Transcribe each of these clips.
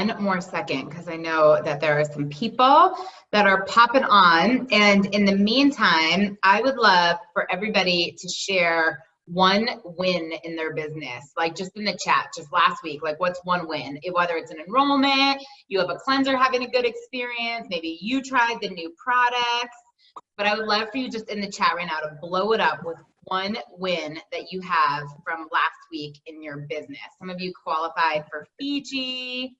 one more second because I know that there are some people that are popping on. And in the meantime, I would love for everybody to share one win in their business, like just in the chat, just last week, like what's one win? Whether it's an enrollment, you have a cleanser having a good experience, maybe you tried the new products, but I would love for you just in the chat right now to blow it up with one win that you have from last week in your business. Some of you qualified for Fiji.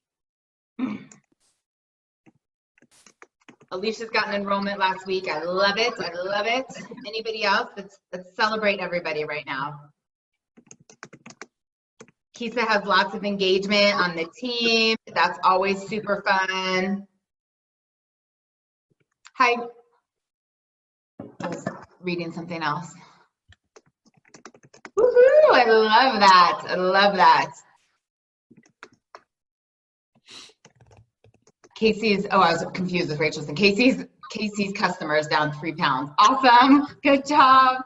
Alicia's got an enrollment last week. I love it. I love it. Anybody else? Let's celebrate everybody right now. Kisa has lots of engagement on the team. That's always super fun. Hi. I was reading something else. Woohoo! I love that. I love that. Casey's, oh, I was confused with Rachel's and Casey's customers down 3 pounds. Awesome. Good job.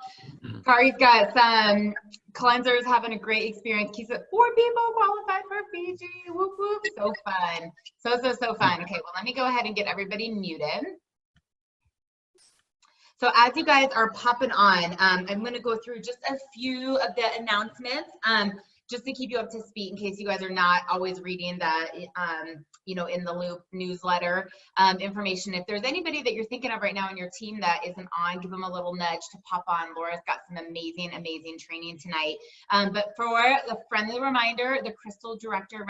Kari's got some cleansers having a great experience. He said 4 people qualified for Fiji. Whoop, whoop. So fun. So fun. Okay, well, let me go ahead and get everybody muted. So as you guys are popping on, I'm going to go through just a few of the announcements just to keep you up to speed in case you guys are not always reading the, in the loop newsletter information. If there's anybody that you're thinking of right now in your team that isn't on, give them a little nudge to pop on. Laura's got some amazing training tonight. But for the friendly reminder, the Crystal Director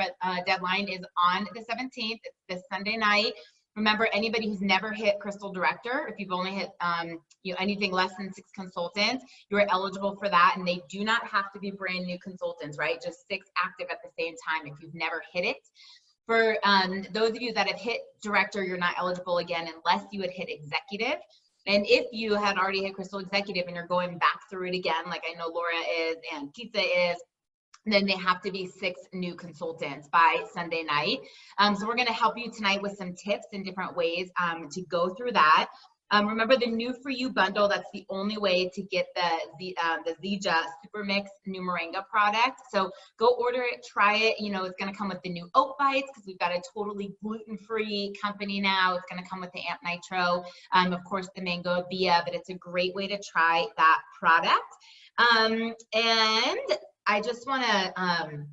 deadline is on the 17th. It's this Sunday night. Remember, anybody who's never hit Crystal Director, if you've only hit anything less than 6 consultants, you are eligible for that, and they do not have to be brand new consultants, right? Just 6 active at the same time if you've never hit it. For those of you that have hit Director, you're not eligible again unless you had hit Executive. And if you had already hit Crystal Executive and you're going back through it again, like I know Laura is and Pizza is, then they have to be 6 new consultants by Sunday night. So we're going to help you tonight with some tips and different ways to go through that. Remember the New For You bundle, that's the only way to get the Zija Super Mix New Moringa product. So go order it, try it. It's going to come with the new oat bites because we've got a totally gluten-free company now. It's going to come with the Amp Nitro, of course the Mango Via, but it's a great way to try that product. And I just want to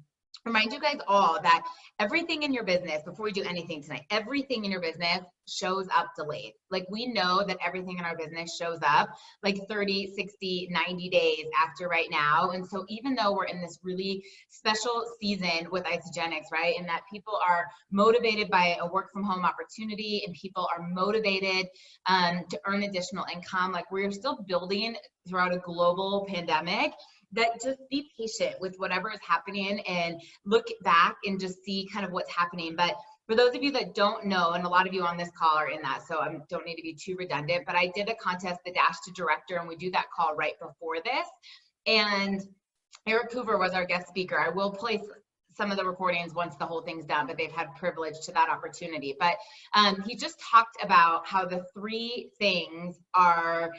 remind you guys all that everything in your business, before we do anything tonight, everything in your business shows up delayed. Like we know that everything in our business shows up like 30, 60, 90 days after right now. And so even though we're in this really special season with Isagenix, right, and that people are motivated by a work from home opportunity and people are motivated to earn additional income, like we're still building throughout a global pandemic, that just be patient with whatever is happening and look back and just see kind of what's happening. But for those of you that don't know, and a lot of you on this call are in that, so I don't need to be too redundant, but I did a contest, the Dash to Director, and we do that call right before this. And Eric Hoover was our guest speaker. I will place some of the recordings once the whole thing's done, but they've had privilege to that opportunity. But he just talked about how the 3 things are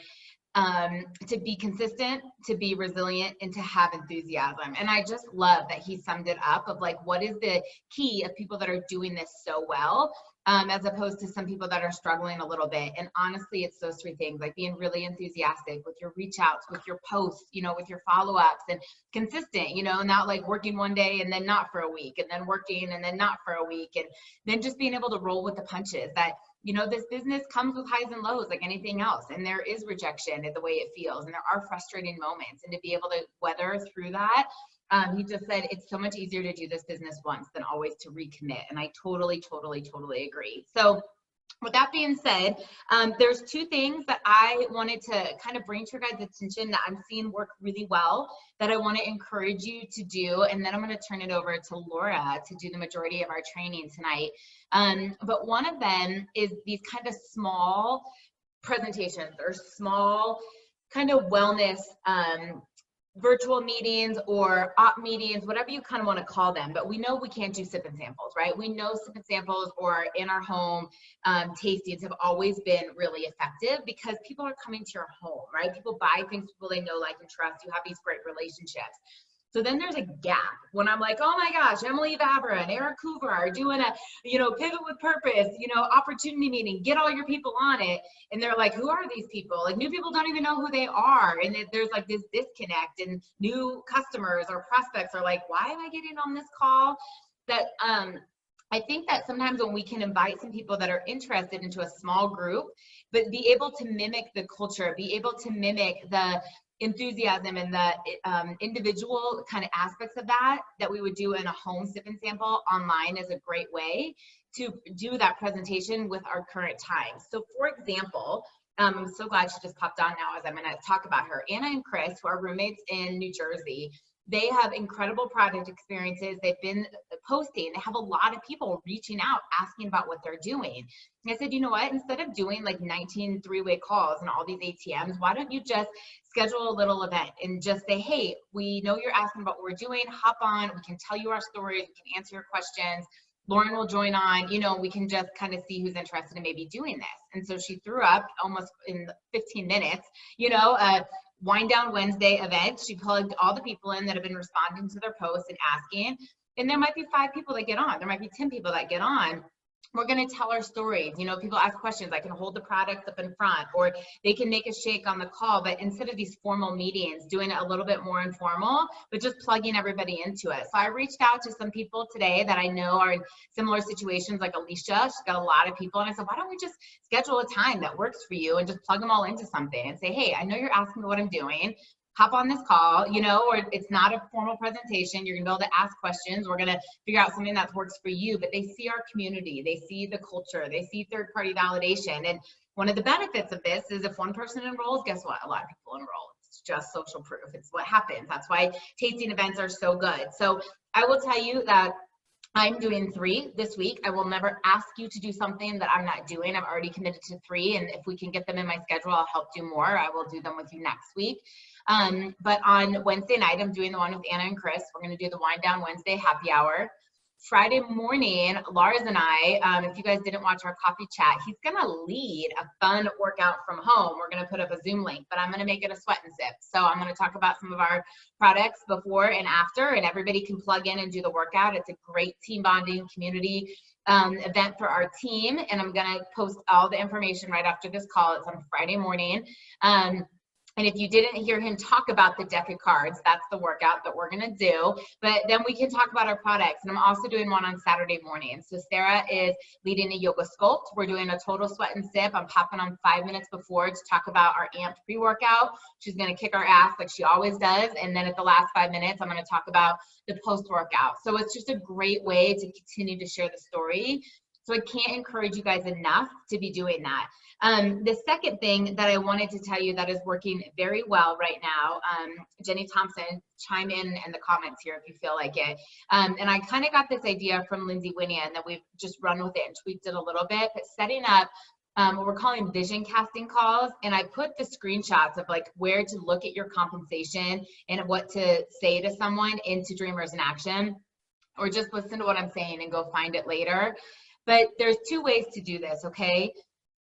to be consistent, to be resilient, and to have enthusiasm. And I just love that he summed it up of like, what is the key of people that are doing this so well, as opposed to some people that are struggling a little bit. And honestly, it's those 3 things, like being really enthusiastic with your reach outs, with your posts, with your follow-ups, and consistent, not like working one day and then not for a week, and then working and then not for a week, and then just being able to roll with the punches. That this business comes with highs and lows like anything else, and there is rejection in the way it feels, and there are frustrating moments, and to be able to weather through that, he just said it's so much easier to do this business once than always to recommit. And I totally agree. So with that being said, there's 2 things that I wanted to kind of bring to your guys' attention that I'm seeing work really well that I want to encourage you to do. And then I'm going to turn it over to Laura to do the majority of our training tonight. But one of them is these kind of small presentations or small kind of wellness virtual meetings or op meetings, whatever you kind of want to call them. But we know we can't do sip and samples, right? We know sip and samples or in our home tastings have always been really effective because people are coming to your home, right? People buy things, people they know, like, and trust. You have these great relationships. So then there's a gap when I'm like, oh my gosh, Emily Vavra and Eric Hoover are doing a, pivot with purpose, opportunity meeting, get all your people on it. And they're like, who are these people? Like new people don't even know who they are. And there's like this disconnect, and new customers or prospects are like, why am I getting on this call? That, I think that sometimes when we can invite some people that are interested into a small group, but be able to mimic the culture, be able to mimic the enthusiasm and the individual kind of aspects of that we would do in a home sip and sample online is a great way to do that presentation with our current time. So for example, I'm so glad she just popped on now as I'm going to talk about her. Anna and Chris, who are roommates in New Jersey, they have incredible product experiences. They've been posting. They have a lot of people reaching out, asking about what they're doing. And I said, you know what? Instead of doing like 19 three-way calls and all these ATMs, why don't you just schedule a little event and just say, hey, we know you're asking about what we're doing. Hop on. We can tell you our stories. We can answer your questions. Lauren will join on, we can just kind of see who's interested in maybe doing this. And so she threw up almost in 15 minutes, Wind Down Wednesday event. She plugged all the people in that have been responding to their posts and asking, and there might be 5 people that get on. There might be 10 people that get on. We're going to tell our stories. People ask questions. I can hold the products up in front, or they can make a shake on the call. But instead of these formal meetings, doing it a little bit more informal, but just plugging everybody into it. So I reached out to some people today that I know are in similar situations, like Alicia. She's got a lot of people. And I said, why don't we just schedule a time that works for you and just plug them all into something and say, hey, I know you're asking me what I'm doing. Hop on this call, or it's not a formal presentation. You're gonna be able to ask questions. We're gonna figure out something that works for you, but they see our community, they see the culture, they see third-party validation. And one of the benefits of this is if one person enrolls, guess what? A lot of people enroll. It's just social proof. It's what happens. That's why tasting events are so good. So I will tell you that I'm doing 3 this week. I will never ask you to do something that I'm not doing. I've already committed to 3, and if we can get them in my schedule, I'll help do more. I will do them with you next week. But on Wednesday night, I'm doing the one with Anna and Chris. We're going to do the Wind Down Wednesday happy hour. Friday morning, Lars and I, if you guys didn't watch our coffee chat, he's going to lead a fun workout from home. We're going to put up a Zoom link, but I'm going to make it a sweat and sip. So I'm going to talk about some of our products before and after, and everybody can plug in and do the workout. It's a great team bonding community event for our team, and I'm going to post all the information right after this call. It's on Friday morning. And if you didn't hear him talk about the deck of cards, that's the workout that we're gonna do. But then we can talk about our products. And I'm also doing one on Saturday morning. So Sarah is leading a yoga sculpt. We're doing a total sweat and sip. I'm popping on 5 minutes before to talk about our amped pre-workout. She's gonna kick our ass like she always does. And then at the last 5 minutes, I'm gonna talk about the post-workout. So it's just a great way to continue to share the story. So I can't encourage you guys enough to be doing that. The second thing that I wanted to tell you that is working very well right now, Jenny Thompson, chime in the comments here if you feel like it. And I kind of got this idea from Lindsay Winian that we've just run with it and tweaked it a little bit, but setting up what we're calling vision casting calls. And I put the screenshots of like where to look at your compensation and what to say to someone into Dreamers in Action, or just listen to what I'm saying and go find it later. But there's 2 ways to do this, okay?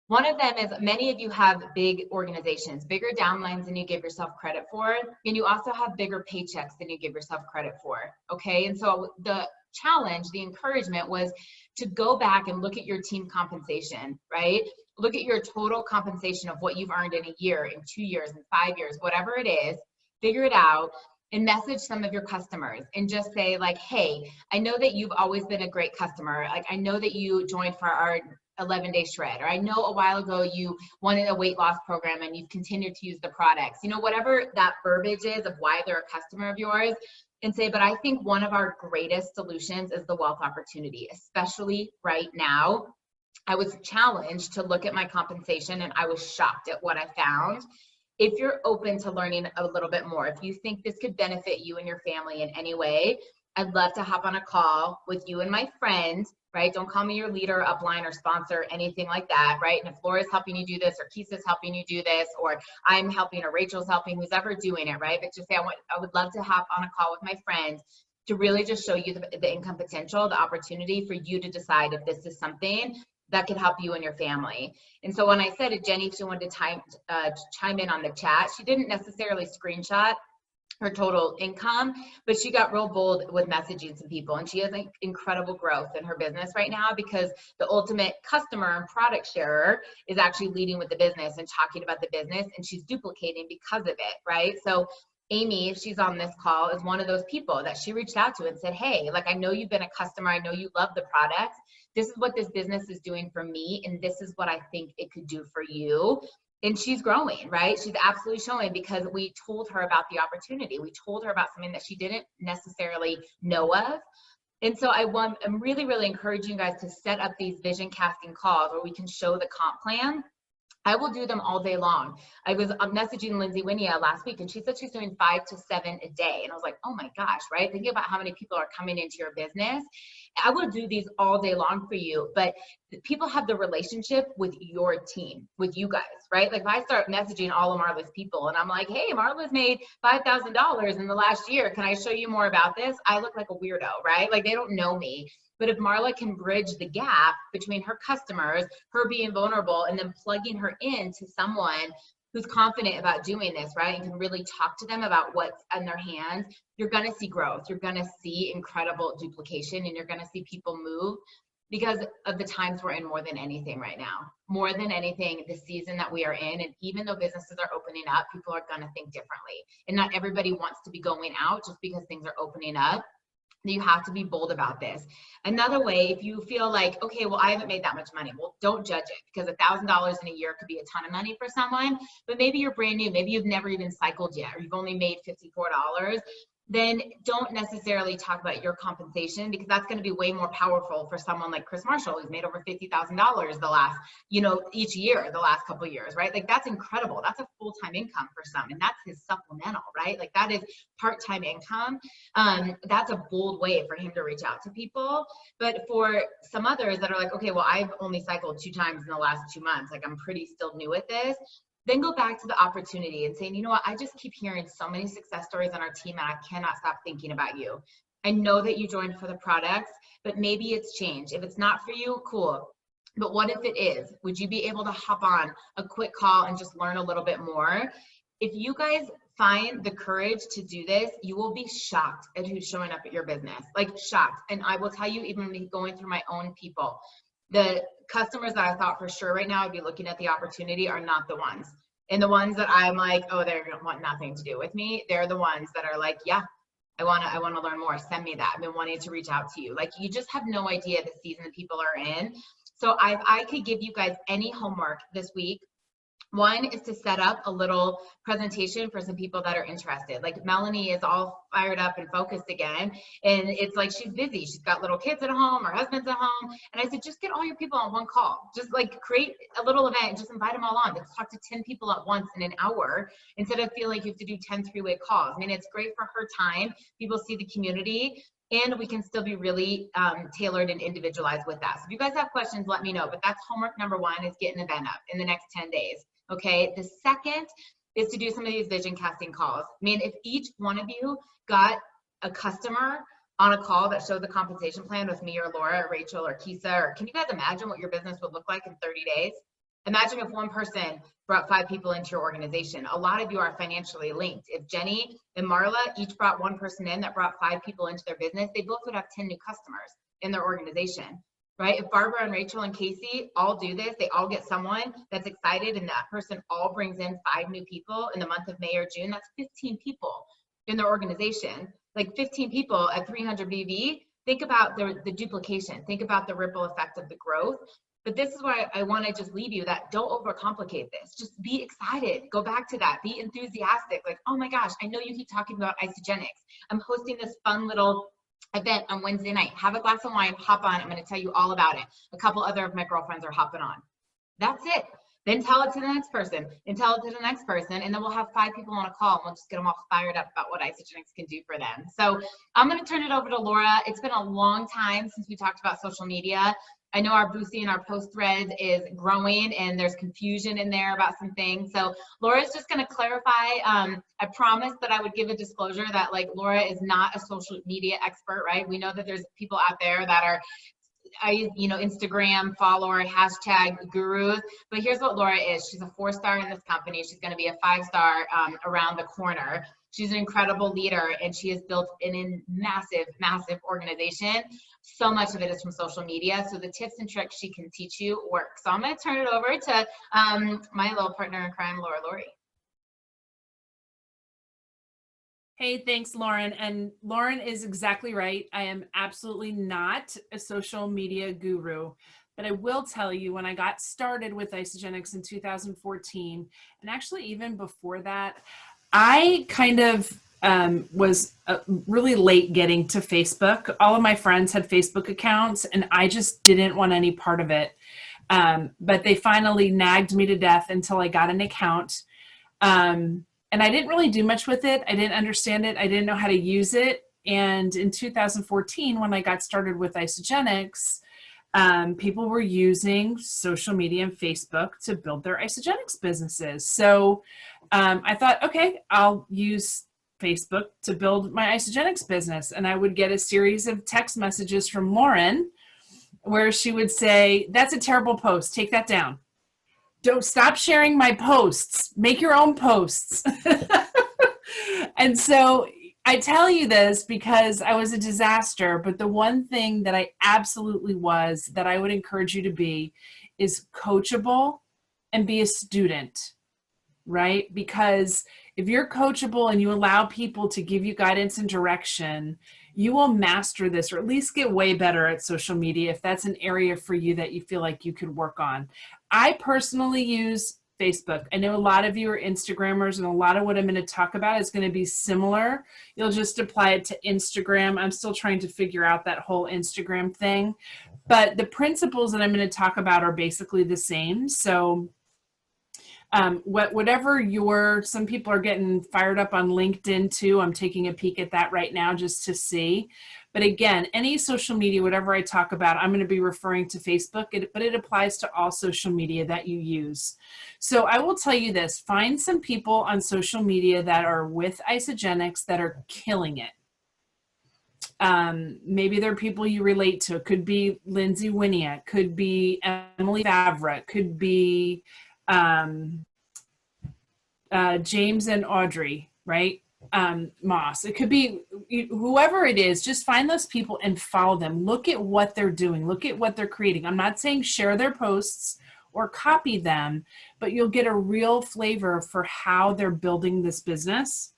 One of them is many of you have big organizations, bigger downlines than you give yourself credit for, and you also have bigger paychecks than you give yourself credit for, okay? And so the challenge, the encouragement was to go back and look at your team compensation, right? Look at your total compensation of what you've earned in a year, in 2 years, in 5 years, whatever it is, figure it out, and message some of your customers and just say like, hey, I know that you've always been a great customer. Like, I know that you joined for our 11-day shred, or I know a while ago you wanted a weight loss program and you've continued to use the products, whatever that verbiage is of why they're a customer of yours, and say, but I think one of our greatest solutions is the wealth opportunity, especially right now. I was challenged to look at my compensation and I was shocked at what I found. If you're open to learning a little bit more, if you think this could benefit you and your family in any way, I'd love to hop on a call with you and my friend, right? Don't call me your leader, upline, or sponsor, anything like that, right? And if Laura's helping you do this, or Kisa's helping you do this, or I'm helping, or Rachel's helping, who's ever doing it, right? But just say, I would love to hop on a call with my friend to really just show you the income potential, the opportunity for you to decide if this is something that could help you and your family. And so when I said to Jenny, she wanted to chime in on the chat, she didn't necessarily screenshot her total income, but she got real bold with messaging some people, and she has like incredible growth in her business right now because the ultimate customer and product sharer is actually leading with the business and talking about the business, and she's duplicating because of it, right? So Amy, if she's on this call, is one of those people that she reached out to and said, hey, like, I know you've been a customer, I know you love the products, this is what this business is doing for me, and this is what I think it could do for you. And she's growing, right? She's absolutely showing because we told her about the opportunity. We told her about something that she didn't necessarily know of. And so I'm really, really encouraging you guys to set up these vision casting calls where we can show the comp plan. I will do them all day long. I was messaging Lindsay Winia last week, and she said she's doing 5 to 7 a day. And I was like, oh my gosh, right? Thinking about how many people are coming into your business. I will do these all day long for you, but people have the relationship with your team, with you guys, right? Like if I start messaging all of Marla's people and I'm like, hey, Marla's made $5,000 in the last year. Can I show you more about this? I look like a weirdo, right? Like they don't know me. But if Marla can bridge the gap between her customers, her being vulnerable, and then plugging her into someone who's confident about doing this, right, and can really talk to them about what's in their hands, you're going to see growth. You're going to see incredible duplication, and you're going to see people move because of the times we're in more than anything right now. More than anything, the season that we are in, and even though businesses are opening up, people are going to think differently. And not everybody wants to be going out just because things are opening up. You have to be bold about this. Another way, if you feel like, okay, well, I haven't made that much money, well, don't judge it, because $1,000 in a year could be a ton of money for someone, but maybe you're brand new, maybe you've never even cycled yet, or you've only made $54. Then don't necessarily talk about your compensation, because that's going to be way more powerful for someone like Chris Marshall, who's made over $50,000 the last, each year, the last couple of years, right? Like that's incredible. That's a full-time income for some, and that's his supplemental, right? Like that is part-time income. That's a bold way for him to reach out to people. But for some others that are like, okay, well, I've only cycled 2 times in the last 2 months, like I'm pretty still new at this. Then go back to the opportunity and saying, you know what, I just keep hearing so many success stories on our team, and I cannot stop thinking about you. I know that you joined for the products, but maybe it's changed. If it's not for you, cool. But what if it is? Would you be able to hop on a quick call and just learn a little bit more? If you guys find the courage to do this, you will be shocked at who's showing up at your business, like shocked. And I will tell you, even me going through my own people, the customers that I thought for sure right now I'd be looking at the opportunity are not the ones. And the ones that I'm like, oh, they're gonna want nothing to do with me, they're the ones that are like, yeah, I wanna learn more. Send me that. I've been wanting to reach out to you. Like you just have no idea the season that people are in. So I could give you guys any homework this week. One is to set up a little presentation for some people that are interested. Like Melanie is all fired up and focused again. And it's like she's busy. She's got little kids at home, her husband's at home. And I said, just get all your people on one call. Just like create a little event and just invite them all on. Let's talk to 10 people at once in an hour instead of feeling like you have to do 10 three-way calls. I mean, it's great for her time. People see the community. And we can still be really tailored and individualized with that. So if you guys have questions, let me know. But that's homework number 1, is get an event up in the next 10 days. Okay, the second is to do some of these vision casting calls. I mean, if each one of you got a customer on a call that showed the compensation plan with me or Laura or Rachel or Kisa, or can you guys imagine what your business would look like in 30 days? Imagine if one person brought 5 people into your organization. A lot of you are financially linked. If Jenny and Marla each brought 1 person in that brought 5 people into their business, they both would have 10 new customers in their organization. Right? If Barbara and Rachel and Casey all do this, they all get someone that's excited, and that person all brings in 5 new people in the month of May or June, that's 15 people in their organization. Like 15 people at 300 BV, think about the duplication, think about the ripple effect of the growth. But this is why I want to just leave you that don't overcomplicate this. Just be excited. Go back to that. Be enthusiastic. Like, oh my gosh, I know you keep talking about Isagenix. I'm hosting this fun little event on Wednesday night. Have a glass of wine, hop on. I'm going to tell you all about it. A couple other of my girlfriends are hopping on. That's it. Then tell it to the next person, and tell it to the next person, and then we'll have 5 people on a call, and we'll just get them all fired up about what Isagenix can do for them. So I'm going to turn it over to Laura. It's been a long time since we talked about social media. I know our Boosie and our post thread is growing, and there's confusion in there about some things. So Laura's just going to clarify. I promised that I would give a disclosure that like Laura is not a social media expert, right? We know that there's people out there that are Instagram follower, hashtag gurus. But here's what Laura is. She's a 4-star in this company. She's going to be a 5-star around the corner. She's an incredible leader, and she has built a massive, massive organization. So much of it is from social media. So the tips and tricks she can teach you work. So I'm going to turn it over to my little partner in crime, Laura Lori. Hey, thanks, Lauren. And Lauren is exactly right. I am absolutely not a social media guru, but I will tell you, when I got started with Isagenix in 2014, and actually even before that, I kind of was really late getting to Facebook. All of my friends had Facebook accounts, and I just didn't want any part of it. But they finally nagged me to death until I got an account. And I didn't really do much with it. I didn't understand it. I didn't know how to use it. And in 2014, when I got started with Isagenix, people were using social media and Facebook to build their Isagenix businesses. So I thought, okay, I'll use Facebook to build my Isagenix business. And I would get a series of text messages from Lauren where she would say, that's a terrible post. Take that down. Don't stop sharing my posts. Make your own posts. And so I tell you this because I was a disaster, but the one thing that I absolutely was that I would encourage you to be is coachable and be a student, right? Because if you're coachable and you allow people to give you guidance and direction, you will master this, or at least get way better at social media if that's an area for you that you feel like you could work on. I personally use Facebook. I know a lot of you are Instagrammers, and a lot of what I'm going to talk about is going to be similar. You'll just apply it to Instagram. I'm still trying to figure out that whole Instagram thing, but the principles that I'm going to talk about are basically the same. So whatever some people are getting fired up on LinkedIn too. I'm taking a peek at that right now just to see. But again, any social media, whatever I talk about, I'm going to be referring to Facebook, but it applies to all social media that you use. So I will tell you this, find some people on social media that are with Isagenix that are killing it. Maybe they're people you relate to. It could be Lindsay Winiak, could be Emily Favre, could be James and Audrey, right? Moss. It could be whoever it is. Just find those people and follow them. Look at what they're doing. Look at what they're creating. I'm not saying share their posts or copy them, but you'll get a real flavor for how they're building this business.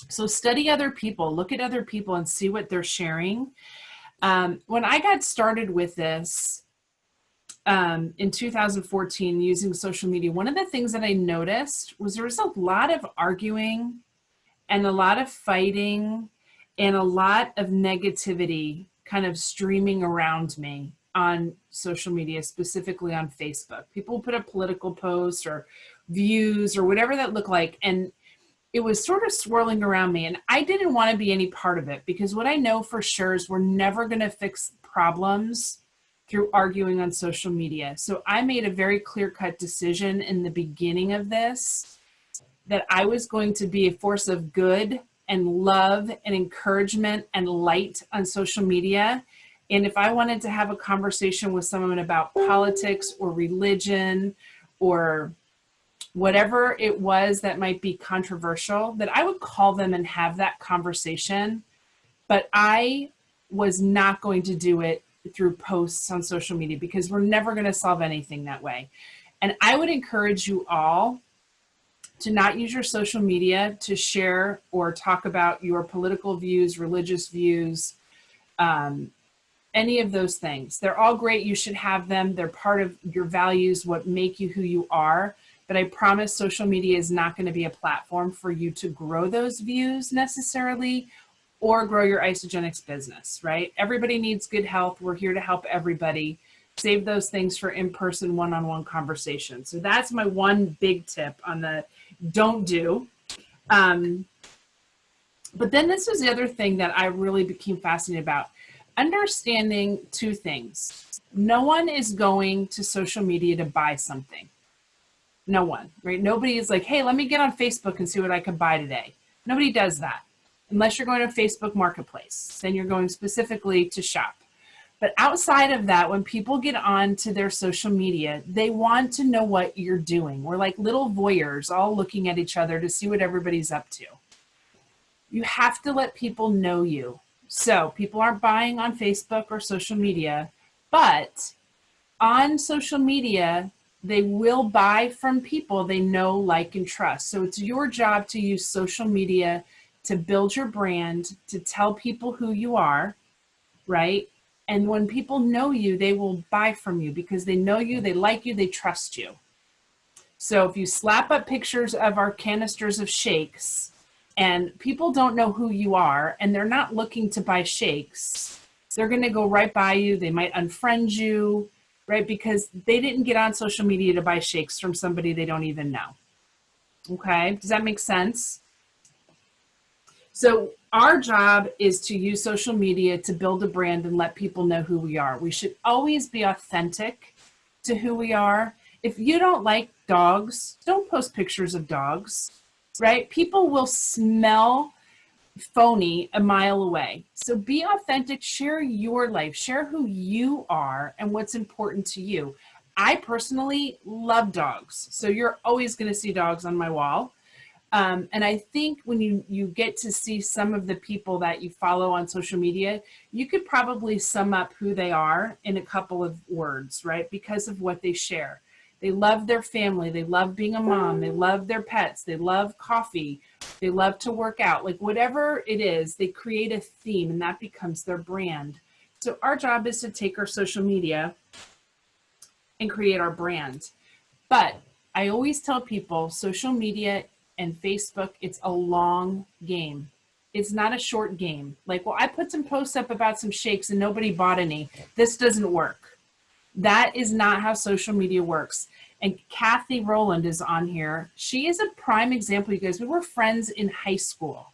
So study other people, look at other people and see what they're sharing. When I got started with this, in 2014 using social media, one of the things that I noticed was there was a lot of arguing and a lot of fighting and a lot of negativity kind of streaming around me on social media, specifically on Facebook. People put up political posts or views or whatever that looked like, and it was sort of swirling around me, and I didn't want to be any part of it, because what I know for sure is we're never going to fix problems through arguing on social media. So I made a very clear-cut decision in the beginning of this that I was going to be a force of good and love and encouragement and light on social media. And if I wanted to have a conversation with someone about politics or religion or whatever it was that might be controversial, that I would call them and have that conversation. But I was not going to do it through posts on social media, because we're never going to solve anything that way. And I would encourage you all to not use your social media to share or talk about your political views, religious views, any of those things. They're all great. You should have them. They're part of your values, what make you who you are. But I promise social media is not going to be a platform for you to grow those views necessarily, or grow your Isagenix business, right? Everybody needs good health. We're here to help everybody. Save those things for in-person, one-on-one conversations. So that's my one big tip on the don't do. But then this was the other thing that I really became fascinated about. Understanding two things. No one is going to social media to buy something. No one, right? Nobody is like, hey, let me get on Facebook and see what I can buy today. Nobody does that. Unless you're going to Facebook Marketplace, then you're going specifically to shop. But outside of that, when people get on to their social media, they want to know what you're doing. We're like little voyeurs all looking at each other to see what everybody's up to. You have to let people know you. So people aren't buying on Facebook or social media, but on social media, they will buy from people they know, like, and trust. So it's your job to use social media to build your brand, to tell people who you are, right? And when people know you, they will buy from you because they know you, they like you, they trust you. So if you slap up pictures of our canisters of shakes and people don't know who you are and they're not looking to buy shakes, they're going to go right by you. They might unfriend you, right? Because they didn't get on social media to buy shakes from somebody they don't even know. Okay. Does that make sense? So our job is to use social media to build a brand and let people know who we are. We should always be authentic to who we are. If you don't like dogs, don't post pictures of dogs, right? People will smell phony a mile away. So be authentic, share your life, share who you are and what's important to you. I personally love dogs. So you're always going to see dogs on my wall. And I think when you get to see some of the people that you follow on social media, you could probably sum up who they are in a couple of words, right? Because of what they share. They love their family. They love being a mom. They love their pets. They love coffee. They love to work out. Like whatever it is, they create a theme and that becomes their brand. So our job is to take our social media and create our brand. But I always tell people social media and Facebook, it's a long game. It's not a short game. Like, well, I put some posts up about some shakes and nobody bought any. This doesn't work. That is not how social media works. And Kathy Rowland is on here. She is a prime example, you guys. We were friends in high school.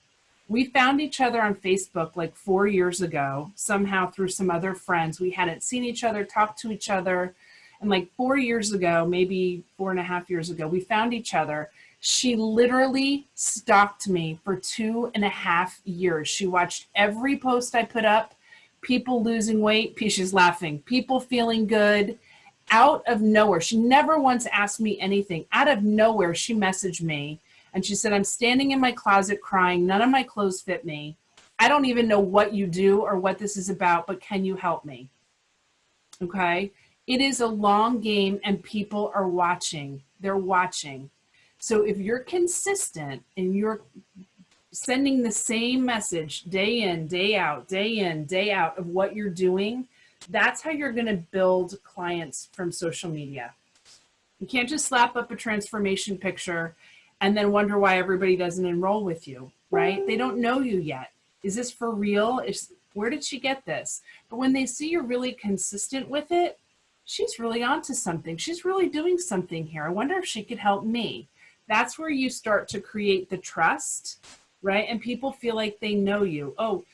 We found each other on Facebook like 4 years ago, somehow through some other friends. We hadn't seen each other, talked to each other. And like 4 years ago, maybe 4.5 years ago, we found each other. She literally stalked me for 2.5 years. She watched every post I put up, people losing weight, she's laughing, people feeling good, out of nowhere. She never once asked me anything. Out of nowhere, she messaged me and she said, I'm standing in my closet crying. None of my clothes fit me. I don't even know what you do or what this is about, but can you help me? Okay. It is a long game and people are watching. They're watching. So if you're consistent and you're sending the same message day in, day out, day in, day out of what you're doing, that's how you're going to build clients from social media. You can't just slap up a transformation picture and then wonder why everybody doesn't enroll with you, right? They don't know you yet. Is this for real? Where did she get this? But when they see you're really consistent with it, she's really onto something. She's really doing something here. I wonder if she could help me. That's where you start to create the trust, right? And people feel like they know you. Oh,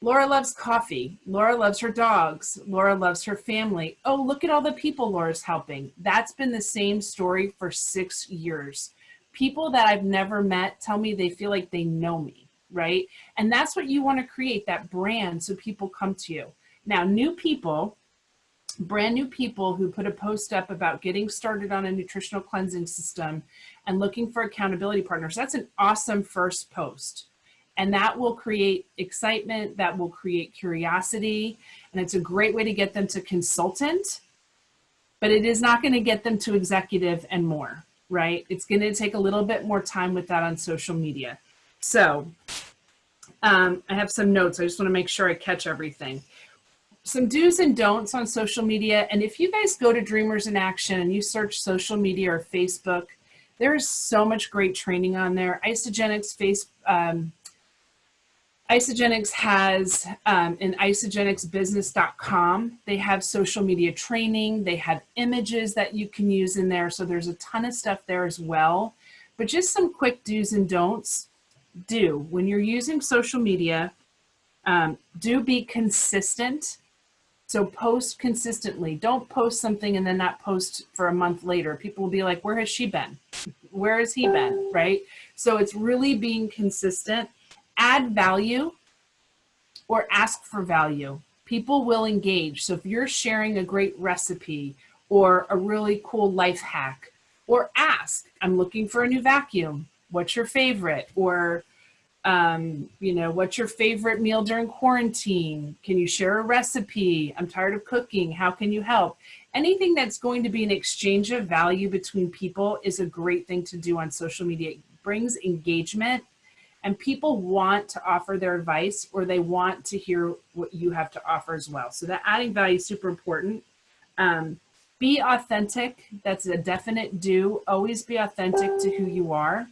Laura loves coffee. Laura loves her dogs. Laura loves her family. Oh, look at all the people Laura's helping. That's been the same story for 6 years. People that I've never met tell me they feel like they know me, right? And that's what you want to create, that brand, so people come to you. Now, new people, brand new people who put a post up about getting started on a nutritional cleansing system and looking for accountability partners, that's an awesome first post. And that will create excitement, that will create curiosity, and it's a great way to get them to consultant, but it is not going to get them to executive and more, right? It's going to take a little bit more time with that on social media. So I have some notes. I just want to make sure I catch everything. Some do's and don'ts on social media. And if you guys go to Dreamers in Action and you search social media or Facebook, there's so much great training on there. Isagenix has in isagenixbusiness.com, they have social media training. They have images that you can use in there. So there's a ton of stuff there as well. But just some quick do's and don'ts. When you're using social media, do be consistent. So post consistently. Don't post something and then not post for a month later. People will be like, where has she been? Where has he been? Right? So it's really being consistent. Add value or ask for value. People will engage. So if you're sharing a great recipe or a really cool life hack, or ask, I'm looking for a new vacuum. What's your favorite? Or You know, what's your favorite meal during quarantine? Can you share a recipe? I'm tired of cooking. How can you help? Anything that's going to be an exchange of value between people is a great thing to do on social media. It brings engagement, and people want to offer their advice, or they want to hear what you have to offer as well. So that adding value is super important. Be authentic. That's a definite do. Always be authentic to who you are.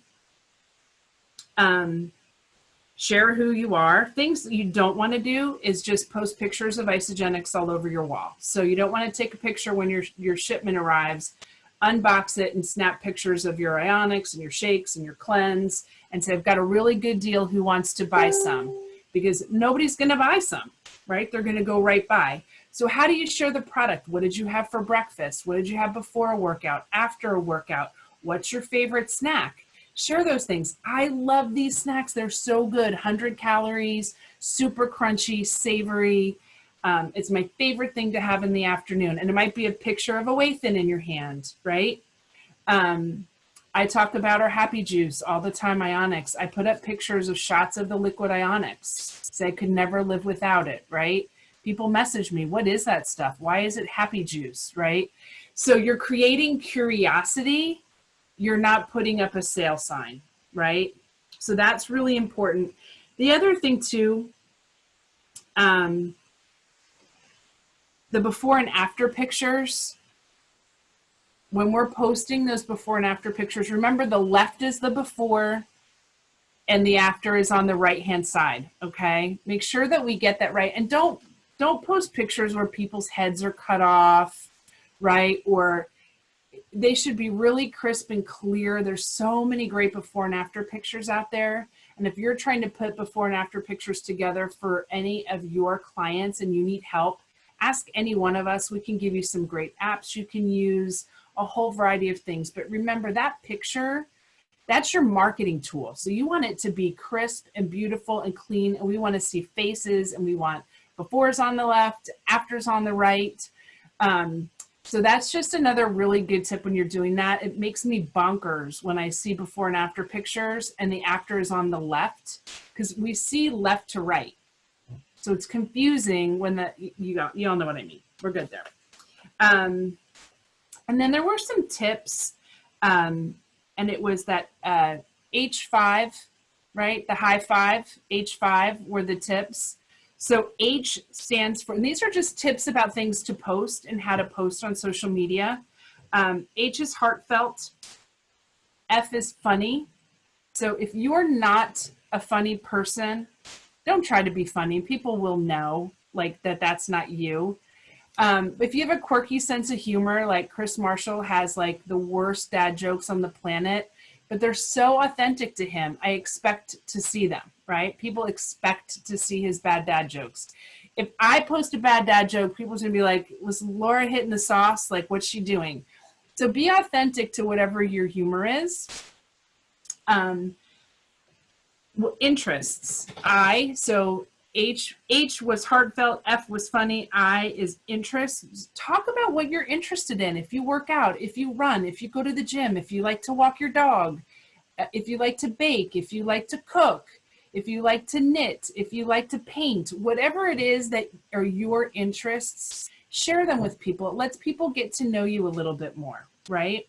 Share who you are. Things that you don't want to do is just post pictures of Isagenix all over your wall. So you don't want to take a picture when your shipment arrives, unbox it and snap pictures of your Ionix and your shakes and your cleanse and say, I've got a really good deal, who wants to buy some? Because nobody's going to buy some, right? They're going to go right by. So how do you share the product? What did you have for breakfast? What did you have before a workout, after a workout? What's your favorite snack? Share those things. I love these snacks. They're so good. 100 calories, super crunchy, savory. It's my favorite thing to have in the afternoon. And it might be a picture of a whey thin in your hand, right? I talk about our Happy Juice all the time, Ionix. I put up pictures of shots of the liquid Ionix. Say I could never live without it, right? People message me, what is that stuff? Why is it Happy Juice, right? So you're creating curiosity. You're not putting up a sale sign, right? So that's really important. The other thing too, the before and after pictures, when we're posting those before and after pictures, remember the left is the before and the after is on the right-hand side, okay? Make sure that we get that right. And don't post pictures where people's heads are cut off, right? Or they should be really crisp and clear. There's so many great before and after pictures out there. And if you're trying to put before and after pictures together for any of your clients and you need help, ask any one of us. We can give you some great apps you can use, a whole variety of things. But remember, that picture, that's your marketing tool. So you want it to be crisp and beautiful and clean. And we want to see faces, and we want befores on the left, afters on the right. So that's just another really good tip when you're doing that. It makes me bonkers when I see before and after pictures and the after is on the left, because we see left to right. So it's confusing when you all know what I mean. We're good there. And then there were some tips, and it was that H5, right? The high five, H5 were the tips. So H stands for, and these are just tips about things to post and how to post on social media. H is heartfelt. F is funny. So if you're not a funny person, don't try to be funny. People will know like that's not you. If you have a quirky sense of humor, like Chris Marshall has like the worst dad jokes on the planet, but they're so authentic to him. I expect to see them, right? People expect to see his bad dad jokes. If I post a bad dad joke, people's gonna be like, was Laura hitting the sauce? Like, what's she doing? So be authentic to whatever your humor is. Interests. So H was heartfelt, F was funny, I is interest. Talk about what you're interested in. If you work out, if you run, if you go to the gym, if you like to walk your dog, if you like to bake, if you like to cook, if you like to knit, if you like to paint, whatever it is that are your interests, share them with people. It lets people get to know you a little bit more, right?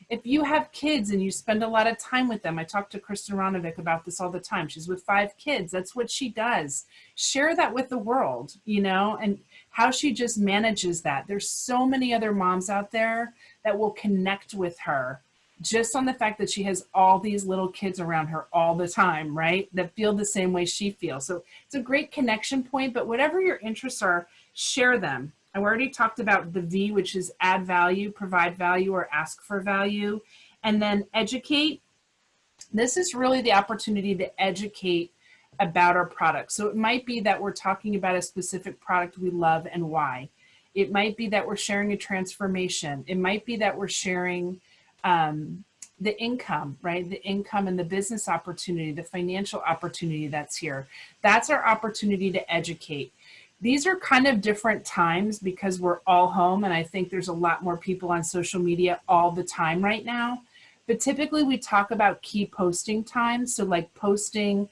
If you have kids and you spend a lot of time with them, I talk to Kristen Ronovic about this all the time. She's with 5 kids. That's what she does. Share that with the world, you know, and how she just manages that. There's so many other moms out there that will connect with her just on the fact that she has all these little kids around her all the time, right? That feel the same way she feels. So it's a great connection point, but whatever your interests are, share them. I already talked about the V, which is add value, provide value, or ask for value. And then educate. This is really the opportunity to educate about our product. So it might be that we're talking about a specific product we love and why. It might be that we're sharing a transformation. It might be that we're sharing the income, right? The income and the business opportunity, the financial opportunity that's here. That's our opportunity to educate. These are kind of different times because we're all home, and I think there's a lot more people on social media all the time right now. But typically we talk about key posting times. So like posting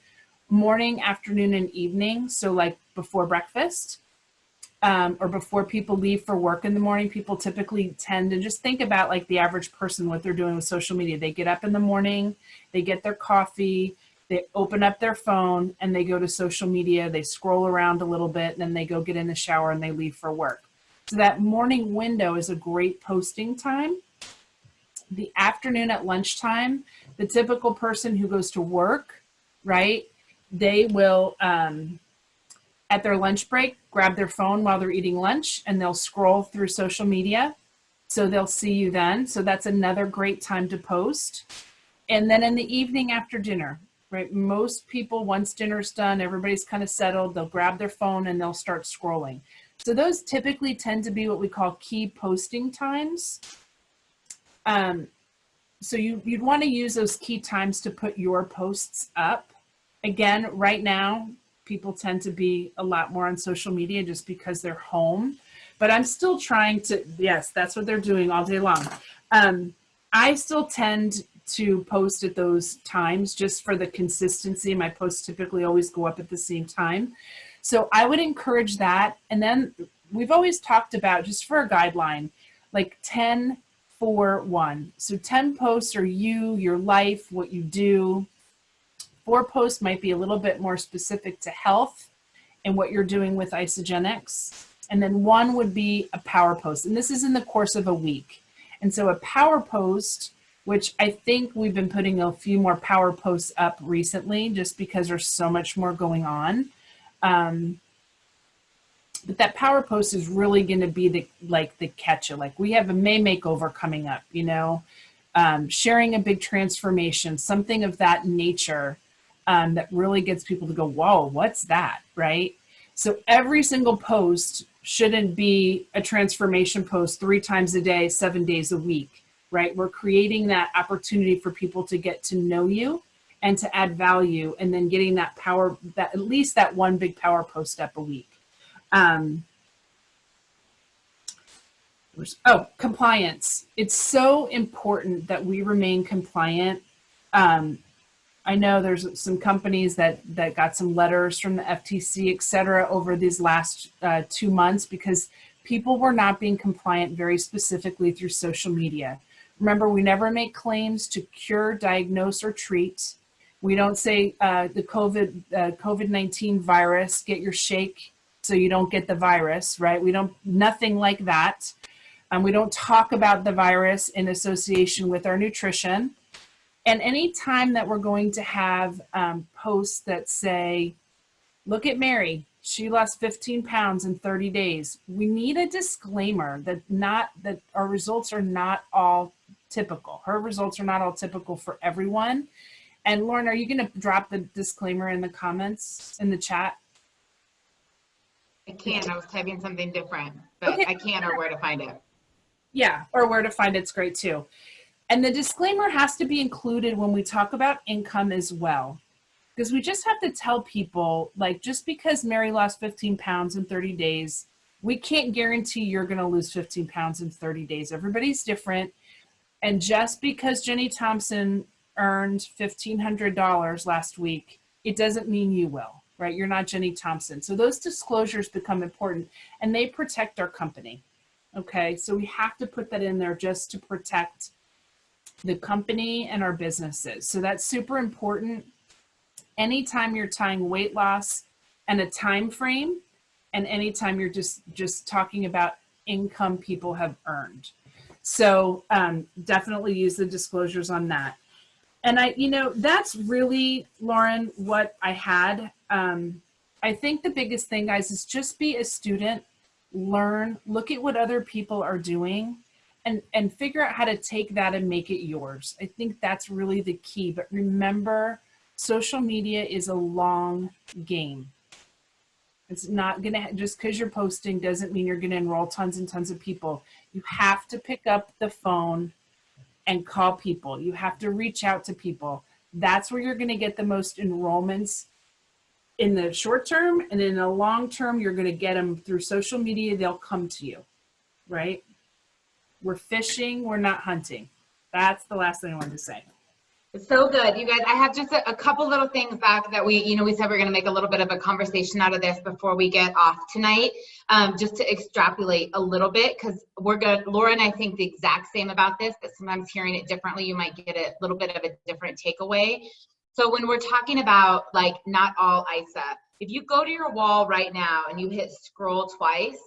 morning, afternoon, and evening. So like before breakfast, or before people leave for work in the morning. People typically tend to just think about like the average person, what they're doing with social media. They get up in the morning, they get their coffee, they open up their phone, and they go to social media. They scroll around a little bit, and then they go get in the shower and they leave for work. So that morning window is a great posting time. The afternoon at lunchtime, the typical person who goes to work, right? They will, at their lunch break, grab their phone while they're eating lunch, and they'll scroll through social media. So they'll see you then. So that's another great time to post. And then in the evening after dinner, right? Most people, once dinner's done, everybody's kind of settled, they'll grab their phone and they'll start scrolling. So those typically tend to be what we call key posting times. So you'd want to use those key times to put your posts up. Again, right now, people tend to be a lot more on social media just because they're home. But I'm still trying to, yes, that's what they're doing all day long. I still tend to post at those times just for the consistency. My posts typically always go up at the same time. So I would encourage that. And then we've always talked about, just for a guideline, like 10, 4, 1. So 10 posts are you, your life, what you do. 4 posts might be a little bit more specific to health and what you're doing with Isagenix. And then 1 would be a power post. And this is in the course of a week. And so a power post, which I think we've been putting a few more power posts up recently just because there's so much more going on. But that power post is really going to be the catch-up. Like we have a May makeover coming up, you know, sharing a big transformation, something of that nature. That really gets people to go, whoa, what's that, right? So every single post shouldn't be a transformation post 3 times a day, 7 days a week, right? We're creating that opportunity for people to get to know you and to add value, and then getting that power, that at least that 1 big power post up a week. Compliance. It's so important that we remain compliant. I know there's some companies that got some letters from the FTC, et cetera, over these last 2 months because people were not being compliant very specifically through social media. Remember, we never make claims to cure, diagnose, or treat. We don't say the COVID-19 virus, get your shake so you don't get the virus, right? We don't, nothing like that. We don't talk about the virus in association with our nutrition. And any time that we're going to have posts that say, look at Mary, she lost 15 pounds in 30 days. We need a disclaimer that our results are not all typical. Her results are not all typical for everyone. And Lauren, are you going to drop the disclaimer in the comments in the chat? I can't. I was typing something different, but okay. I can't, or where to find it. Yeah, or where to find it's great too. And the disclaimer has to be included when we talk about income as well. Because we just have to tell people, like, just because Mary lost 15 pounds in 30 days, we can't guarantee you're going to lose 15 pounds in 30 days. Everybody's different. And just because Jenny Thompson earned $1,500 last week, it doesn't mean you will, right? You're not Jenny Thompson. So those disclosures become important, and they protect our company. Okay, so we have to put that in there just to protect the company and our businesses. So that's super important. Anytime you're tying weight loss and a time frame, and anytime you're just talking about income people have earned. So definitely use the disclosures on that. And that's really, Lauren, what I had. I think the biggest thing, guys, is just be a student, learn, look at what other people are doing, and figure out how to take that and make it yours. I think that's really the key. But remember, social media is a long game. It's not gonna, just because you're posting doesn't mean you're gonna enroll tons and tons of people. You have to pick up the phone and call people. You have to reach out to people. That's where you're gonna get the most enrollments in the short term, and in the long term, you're gonna get them through social media. They'll come to you, right? We're fishing, we're not hunting. That's the last thing I wanted to say. So good. You guys, I have just a couple little things back that we said we're going to make a little bit of a conversation out of this before we get off tonight, just to extrapolate a little bit, because we're good. Laura and I think the exact same about this, but sometimes hearing it differently, you might get a little bit of a different takeaway. So when we're talking about like not all ISA, if you go to your wall right now and you hit scroll twice,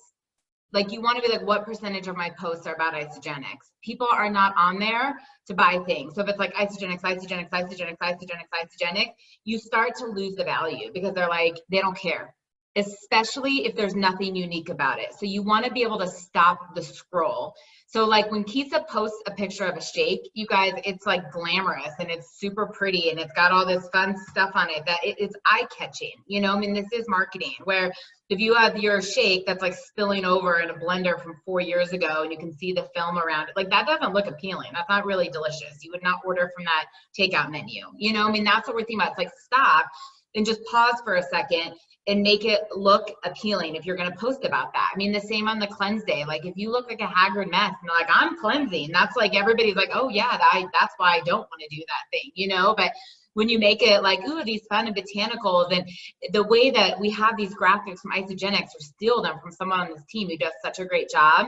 like you want to be like, what percentage of my posts are about Isagenix? People are not on there to buy things. So if it's like Isagenix, Isagenix, Isagenix, Isagenix, Isagenix, you start to lose the value because they're like, they don't care, especially if there's nothing unique about it. So you want to be able to stop the scroll. So like when Kisa posts a picture of a shake, you guys, it's like glamorous and it's super pretty and it's got all this fun stuff on it that it's eye-catching. You know, I mean, this is marketing, where if you have your shake that's like spilling over in a blender from 4 years ago and you can see the film around it, like that doesn't look appealing. That's not really delicious. You would not order from that takeout menu. You know, I mean, that's what we're thinking about. It's like stop and just pause for a second and make it look appealing if you're going to post about that. I mean, the same on the cleanse day. Like if you look like a haggard mess and like, I'm cleansing, that's like, everybody's like, oh yeah, that's why I don't want to do that thing, you know? But when you make it like, ooh, these fun and botanicals, and the way that we have these graphics from Isagenix or steal them from someone on this team who does such a great job,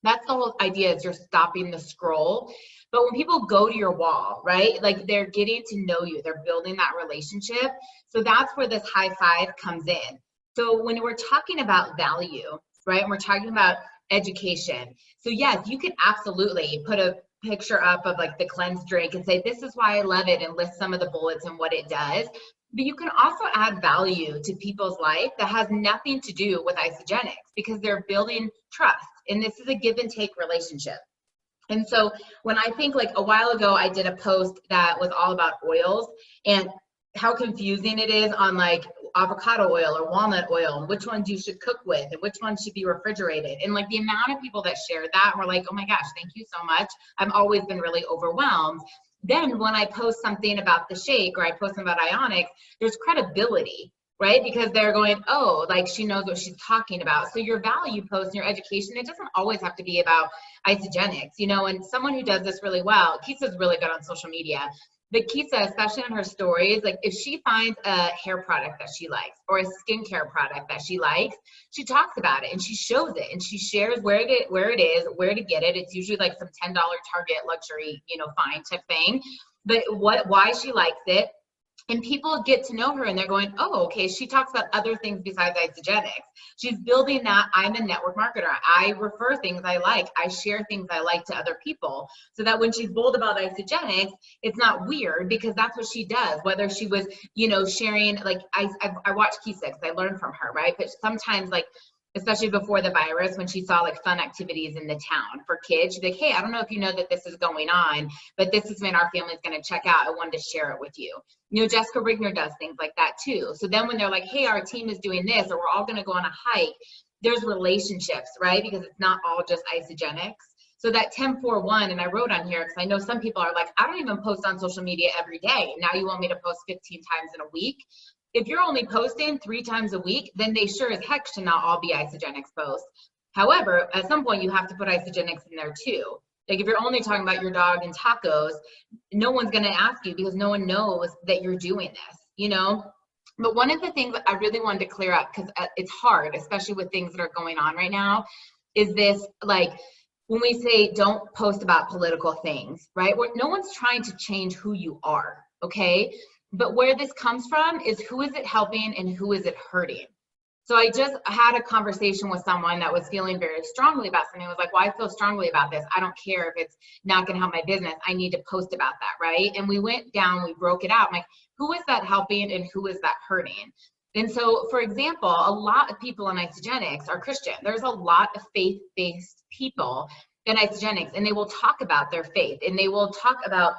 that's the whole idea, is you're stopping the scroll. But when people go to your wall, right, like they're getting to know you, they're building that relationship. So that's where this high five comes in. So when we're talking about value, right, and we're talking about education, so yes, you can absolutely put a picture up of like the cleanse drink and say, this is why I love it, and list some of the bullets and what it does. But you can also add value to people's life that has nothing to do with Isagenix, because they're building trust. And this is a give and take relationship. And so when I think, like a while ago, I did a post that was all about oils and how confusing it is on like avocado oil or walnut oil, and which ones you should cook with and which ones should be refrigerated. And like the amount of people that shared that were like, oh my gosh, thank you so much. I've always been really overwhelmed. Then when I post something about the shake or I post something about Ionix, there's credibility, right? Because they're going, oh, like she knows what she's talking about. So your value post and your education, it doesn't always have to be about Isagenix, you know. And someone who does this really well, Kisa's really good on social media. But Kisa, especially on her stories, like if she finds a hair product that she likes or a skincare product that she likes, she talks about it and she shows it and she shares where it is, where to get it. It's usually like some $10 Target luxury, you know, find type thing. But why she likes it. And people get to know her and they're going, oh, okay, she talks about other things besides Isagenix. She's building that. I'm a network marketer. I refer things I like. I share things I like to other people, so that when she's bold about Isagenix, it's not weird, because that's what she does. Whether she was, you know, sharing, like I watch Kisa because I learned from her, right? But sometimes, like, especially before the virus, when she saw like fun activities in the town for kids, she'd be like, hey, I don't know if you know that this is going on, but this is when our family's going to check out. I wanted to share it with you. You know, Jessica Rigner does things like that too. So then when they're like, hey, our team is doing this, or we're all going to go on a hike, there's relationships, right? Because it's not all just Isagenix. So that 10-4-1, and I wrote on here, because I know some people are like, I don't even post on social media every day. Now you want me to post 15 times in a week? If you're only posting 3 times a week, then they sure as heck should not all be Isagenix posts. However, at some point you have to put Isagenix in there too. Like if you're only talking about your dog and tacos, no one's going to ask you, because no one knows that you're doing this, you know? But one of the things that I really wanted to clear up, because it's hard, especially with things that are going on right now, is this, like, when we say don't post about political things, right? No one's trying to change who you are, okay? But where this comes from is, who is it helping and who is it hurting? So I just had a conversation with someone that was feeling very strongly about something. I was like, well, I feel strongly about this. I don't care if it's not going to help my business. I need to post about that, right? And we went down, we broke it out. I'm like, who is that helping and who is that hurting? And so, for example, a lot of people in Isagenix are Christian. There's a lot of faith-based people in Isagenix, and they will talk about their faith, and they will talk about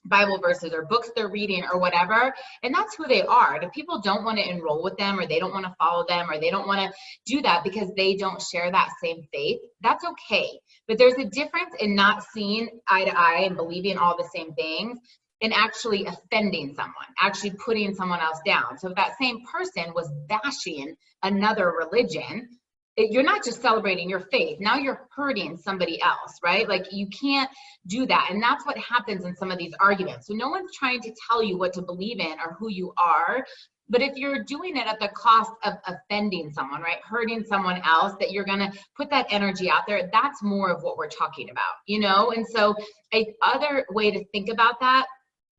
Bible verses or books they're reading or whatever, and that's who they are. And if people don't want to enroll with them, or they don't want to follow them, or they don't want to do that because they don't share that same faith, that's okay. But there's a difference in not seeing eye to eye and believing all the same things, and actually offending someone, actually putting someone else down. So if that same person was bashing another religion, you're not just celebrating your faith. Now you're hurting somebody else, right? Like you can't do that. And that's what happens in some of these arguments. So no one's trying to tell you what to believe in or who you are. But if you're doing it at the cost of offending someone, right? Hurting someone else, that you're going to put that energy out there, that's more of what we're talking about, you know? And so a other way to think about that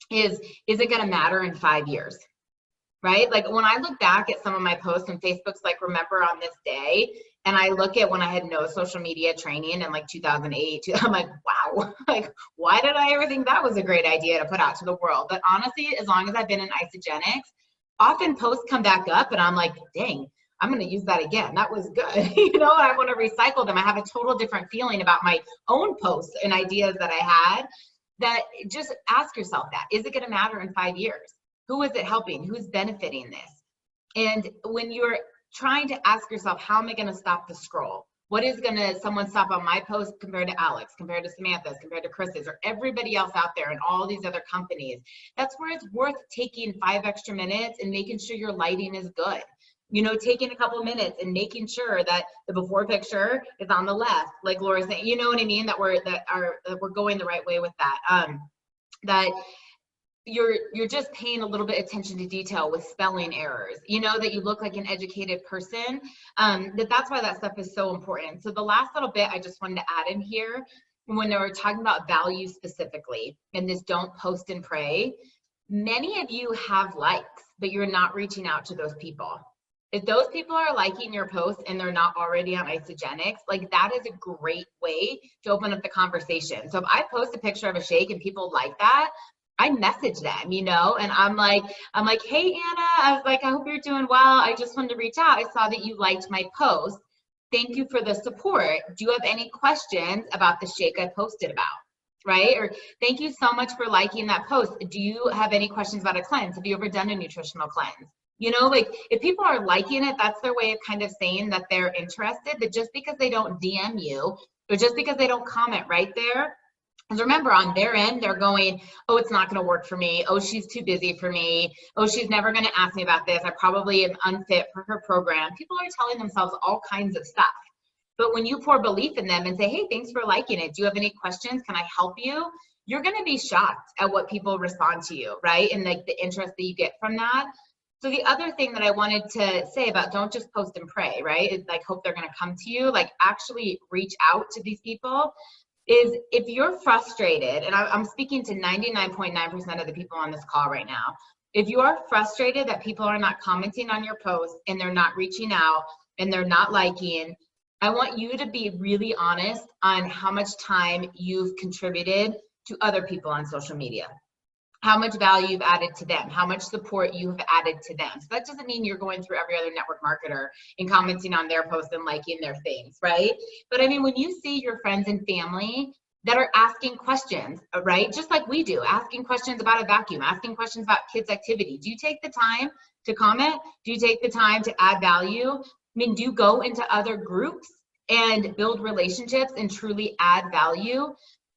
is it going to matter in 5 years? Right? Like when I look back at some of my posts and Facebook's like, remember on this day, and I look at when I had no social media training in like 2008, I'm like, wow, like, why did I ever think that was a great idea to put out to the world? But honestly, as long as I've been in Isagenix, often posts come back up and I'm like, dang, I'm going to use that again. That was good. You know, I want to recycle them. I have a total different feeling about my own posts and ideas that I had. That just ask yourself that, is it going to matter in 5 years? Who is it helping? Who's benefiting this? And when you're trying to ask yourself, how am I going to stop the scroll? What is going to someone stop on my post compared to Alex, compared to Samantha's, compared to Chris's, or everybody else out there and all these other companies? That's where it's worth taking 5 extra minutes and making sure your lighting is good. You know, taking a couple of minutes and making sure that the before picture is on the left, like Laura's saying, you know what I mean? That we're going the right way with that. That you're just paying a little bit attention to detail with spelling errors, you know, that you look like an educated person, that's why that stuff is so important. So the last little bit I just wanted to add in here, when they were talking about value specifically, and this don't post and pray, many of you have likes, but you're not reaching out to those people. If those people are liking your post and they're not already on Isagenix, like that is a great way to open up the conversation. So if I post a picture of a shake and people like that, I message them, you know, and I'm like, hey, Anna, I was like, I hope you're doing well. I just wanted to reach out. I saw that you liked my post. Thank you for the support. Do you have any questions about the shake I posted about? Right? Or thank you so much for liking that post. Do you have any questions about a cleanse? Have you ever done a nutritional cleanse? You know, like if people are liking it, that's their way of kind of saying that they're interested. But just because they don't DM you, or just because they don't comment right there, because remember, on their end, they're going, oh, it's not going to work for me. Oh, she's too busy for me. Oh, she's never going to ask me about this. I probably am unfit for her program. People are telling themselves all kinds of stuff. But when you pour belief in them and say, hey, thanks for liking it. Do you have any questions? Can I help you? You're going to be shocked at what people respond to you, right? And like the interest that you get from that. So the other thing that I wanted to say about don't just post and pray, right? It's like hope they're going to come to you, like actually reach out to these people. Is if you're frustrated, and I'm speaking to 99.9% of the people on this call right now, if you are frustrated that people are not commenting on your posts and they're not reaching out and they're not liking, I want you to be really honest on how much time you've contributed to other people on social media, how much value you've added to them, how much support you've added to them. So that doesn't mean you're going through every other network marketer and commenting on their posts and liking their things, right? But I mean, when you see your friends and family that are asking questions, right? Just like we do, asking questions about a vacuum, asking questions about kids' activity. Do you take the time to comment? Do you take the time to add value? I mean, do you go into other groups and build relationships and truly add value?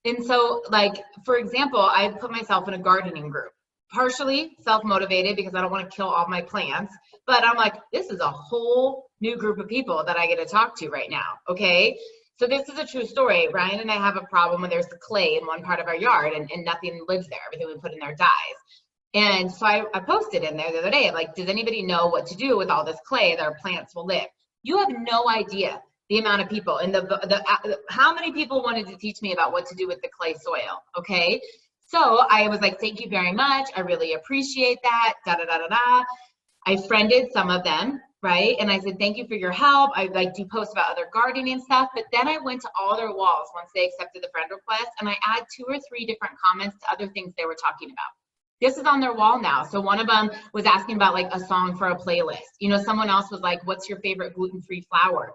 And so, like, for example, I put myself in a gardening group, partially self-motivated because I don't want to kill all my plants, but I'm like, this is a whole new group of people that I get to talk to right now, okay? So this is a true story. Ryan and I have a problem when there's the clay in one part of our yard and nothing lives there. Everything we put in there dies. And so I posted in there the other day, like, does anybody know what to do with all this clay that our plants will live? You have no idea the amount of people and how many people wanted to teach me about what to do with the clay soil, okay? So I was like, thank you very much. I really appreciate that, I friended some of them, right? And I said, thank you for your help. I like do post about other gardening stuff, but then I went to all their walls once they accepted the friend request, and I add 2 or 3 different comments to other things they were talking about. This is on their wall now. So one of them was asking about like a song for a playlist. You know, someone else was like, what's your favorite gluten-free flour?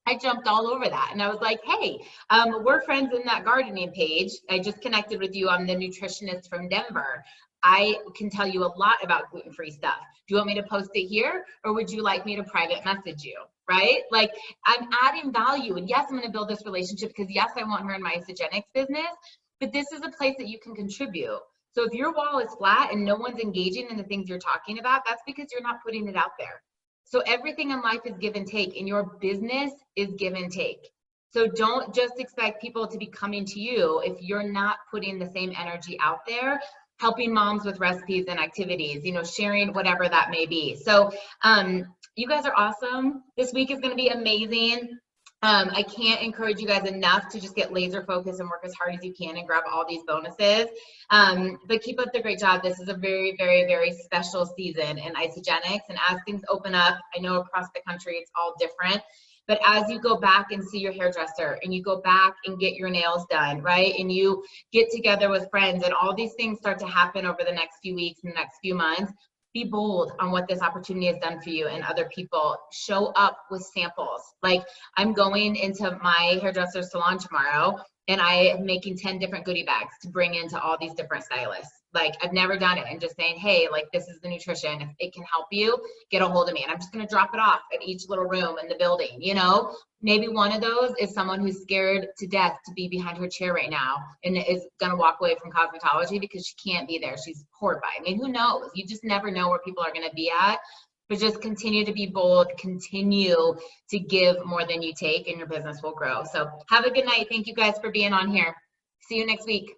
I jumped all over that and I was like, hey, we're friends in that gardening page. I just connected with you. I'm the nutritionist from Denver. I can tell you a lot about gluten-free stuff. Do you want me to post it here or would you like me to private message you, right? Like I'm adding value, and yes, I'm going to build this relationship because yes, I want her in my Isagenix business, but this is a place that you can contribute. So if your wall is flat and no one's engaging in the things you're talking about, that's because you're not putting it out there. So everything in life is give and take, and your business is give and take. So don't just expect people to be coming to you if you're not putting the same energy out there, helping moms with recipes and activities, you know, sharing whatever that may be. So you guys are awesome. This week is going to be amazing. I can't encourage you guys enough to just get laser focused and work as hard as you can and grab all these bonuses. But keep up the great job. This is a very, very, very special season in Isagenix. And as things open up, I know across the country it's all different. But as you go back and see your hairdresser and you go back and get your nails done, right? And you get together with friends and all these things start to happen over the next few weeks and the next few months, be bold on what this opportunity has done for you and other people. Show up with samples. Like, I'm going into my hairdresser's salon tomorrow and I am making 10 different goodie bags to bring into all these different stylists. Like, I've never done it, and just saying, hey, like, this is the nutrition. If it can help you, get a hold of me. And I'm just going to drop it off at each little room in the building, you know? Maybe one of those is someone who's scared to death to be behind her chair right now and is going to walk away from cosmetology because she can't be there. She's horrified. I mean, who knows? You just never know where people are going to be at. But just continue to be bold, continue to give more than you take, and your business will grow. So have a good night. Thank you guys for being on here. See you next week.